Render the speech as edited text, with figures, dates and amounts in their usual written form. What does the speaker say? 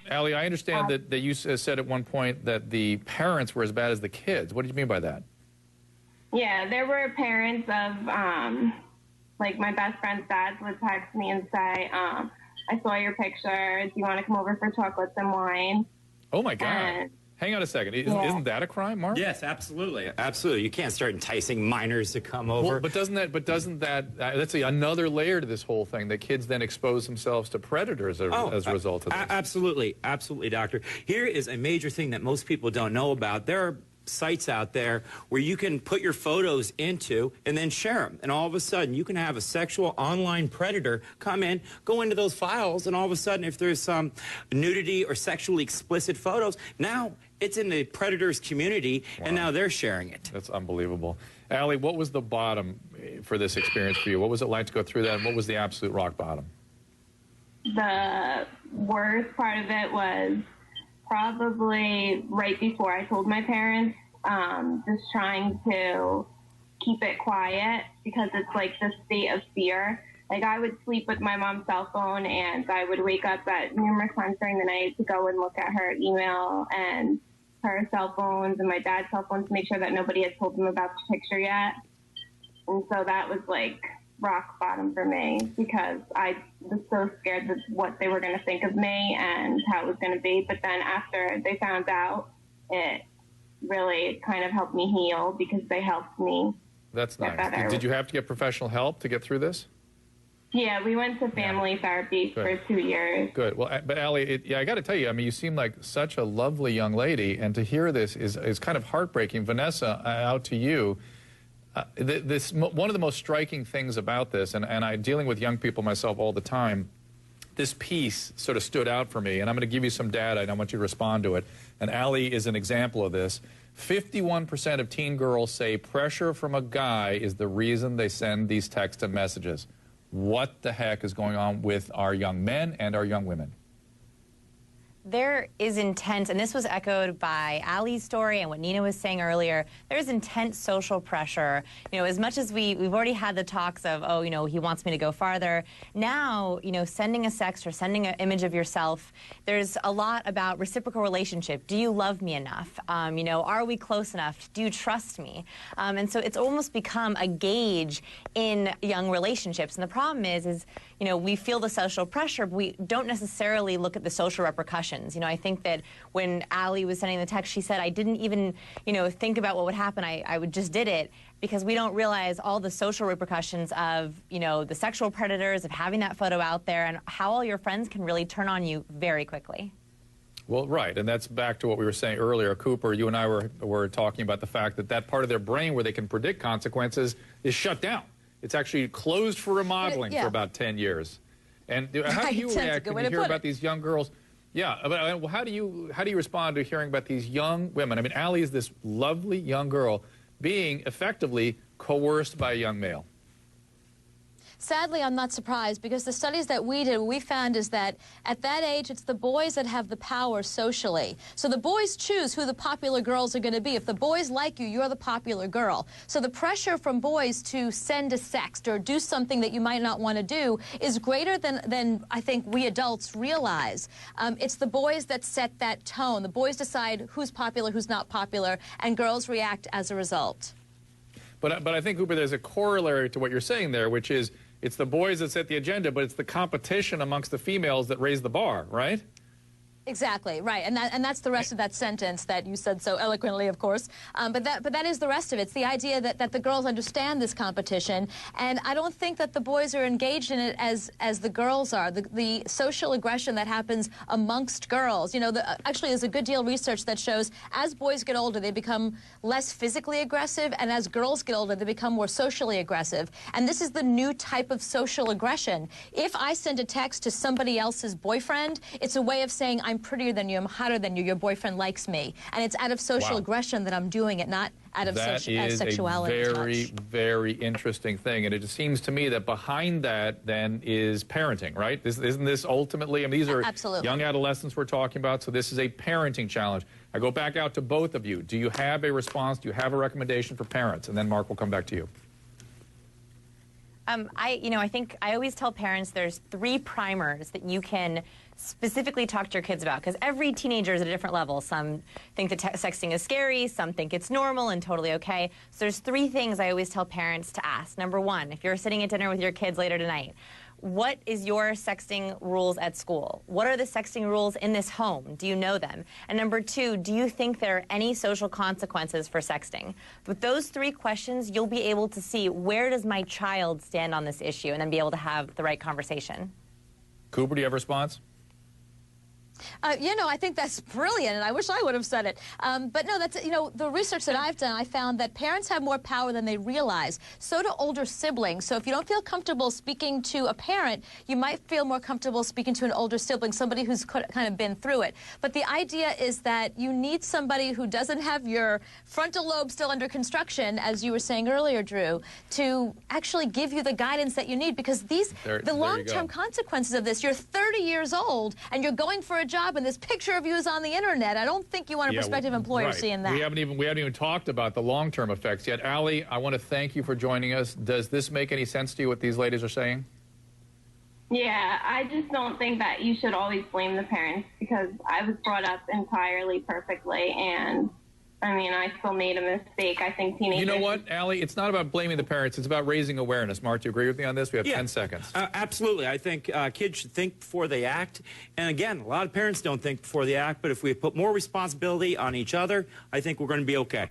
Allie, I understand that you said at one point that the parents were as bad as the kids. What did you mean by that? Yeah, there were parents of, like my best friend's dad would text me and say, I saw your picture. Do you want to come over for chocolates and wine? Oh, my God. Hang on a second. Isn't that a crime, Mark? Yes, absolutely. Absolutely. You can't start enticing minors to come over. Well, but doesn't that that's another layer to this whole thing, that kids then expose themselves to predators as a result of this? Absolutely. Absolutely, Doctor. Here is a major thing that most people don't know about. There are sites out there where you can put your photos into and then share them. And all of a sudden, you can have a sexual online predator come in, go into those files, and all of a sudden, if there's some nudity or sexually explicit photos, now it's in the predator's community, and now they're sharing it. That's unbelievable. Allie, what was the bottom for this experience for you? What was it like to go through that, and what was the absolute rock bottom? The worst part of it was probably right before I told my parents, just trying to keep it quiet because it's like the state of fear. Like I would sleep with my mom's cell phone and I would wake up at numerous times during the night to go and look at her email and her cell phones and my dad's cell phone to make sure that nobody had told them about the picture yet. And so that was like rock bottom for me because I was so scared of what they were going to think of me and how it was going to be. But then after they found out, it really kind of helped me heal because they helped me. That's nice. Did you have to get professional help to get through this? Yeah, we went to family therapy for 2 years. Good. Well, but Allie, I got to tell you, I mean, you seem like such a lovely young lady, and to hear this is kind of heartbreaking. Vanessa, out to you. One of the most striking things about this, and I'm dealing with young people myself all the time, this piece sort of stood out for me, and I'm going to give you some data, and I want you to respond to it. And Allie is an example of this. 51% of teen girls say pressure from a guy is the reason they send these text and messages. What the heck is going on with our young men and our young women? There is intense, and this was echoed by Allie's story and what Nina was saying earlier, there's intense social pressure. You know, as much as we've already had the talks of, oh, you know, he wants me to go farther. Now, you know, sending a sext or sending an image of yourself, there's a lot about reciprocal relationship. Do you love me enough? You know, are we close enough? Do you trust me? And so it's almost become a gauge in young relationships. And the problem is, you know, we feel the social pressure, but we don't necessarily look at the social repercussions. You know, I think that when Allie was sending the text, she said, I didn't even, you know, think about what would happen. I just did it because we don't realize all the social repercussions of, you know, the sexual predators, of having that photo out there, and how all your friends can really turn on you very quickly. Well, right, and that's back to what we were saying earlier. Cooper, you and I were talking about the fact that that part of their brain where they can predict consequences is shut down. It's actually closed for remodeling for about 10 years. And how do you react when you hear about these young girls? Yeah, but how do you respond to hearing about these young women? I mean, Allie is this lovely young girl being effectively coerced by a young male. Sadly, I'm not surprised because the studies that we did, what we found is that at that age, it's the boys that have the power socially. So the boys choose who the popular girls are going to be. If the boys like you, you're the popular girl. So the pressure from boys to send a sext or do something that you might not want to do is greater than I think we adults realize. It's the boys that set that tone. The boys decide who's popular, who's not popular, and girls react as a result. But I think, Cooper, there's a corollary to what you're saying there, which is it's the boys that set the agenda, but it's the competition amongst the females that raise the bar, right? Exactly, right, and that's the rest of that sentence that you said so eloquently, of course. But that is the rest of it. It's the idea that the girls understand this competition, and I don't think that the boys are engaged in it as the girls are. The social aggression that happens amongst girls. You know, actually, there's a good deal of research that shows as boys get older, they become less physically aggressive, and as girls get older, they become more socially aggressive. And this is the new type of social aggression. If I send a text to somebody else's boyfriend, it's a way of saying, I'm prettier than you, I'm hotter than you, your boyfriend likes me. And it's out of social aggression that I'm doing it, not out of sexuality. That is a very, very interesting thing. And it just seems to me that behind that then is parenting, right? Isn't this ultimately, I mean, these are young adolescents we're talking about, so this is a parenting challenge. I go back out to both of you. Do you have a response? Do you have a recommendation for parents? And then Mark will come back to you. I think I always tell parents there's 3 primers that you can specifically talk to your kids about, because every teenager is at a different level. Some think that sexting is scary, some think it's normal and totally okay. So there's 3 things I always tell parents to ask. Number 1, if you're sitting at dinner with your kids later tonight, what is your sexting rules at school? What are the sexting rules in this home? Do you know them? And number 2, do you think there are any social consequences for sexting? With those 3 questions, you'll be able to see, where does my child stand on this issue, and then be able to have the right conversation. Cooper, do you have a response? I think that's brilliant, and I wish I would have said it. But no, that's, the research that I've done, I found that parents have more power than they realize. So do older siblings. So if you don't feel comfortable speaking to a parent, you might feel more comfortable speaking to an older sibling, somebody who's kind of been through it. But the idea is that you need somebody who doesn't have your frontal lobe still under construction, as you were saying earlier, Drew, to actually give you the guidance that you need, because the long-term consequences of this, you're 30 years old, and you're going for a job, and this picture of you is on the internet. I don't think you want a prospective employer seeing that. We haven't even talked about the long-term effects yet. Allie, I want to thank you for joining us. Does this make any sense to you, what these ladies are saying? Yeah, I just don't think that you should always blame the parents, because I was brought up entirely perfectly, and I mean, I still made a mistake. I think teenagers... You know what, Allie? It's not about blaming the parents. It's about raising awareness. Mark, do you agree with me on this? We have 10 seconds. Absolutely. I think kids should think before they act. And again, a lot of parents don't think before they act, but if we put more responsibility on each other, I think we're going to be okay.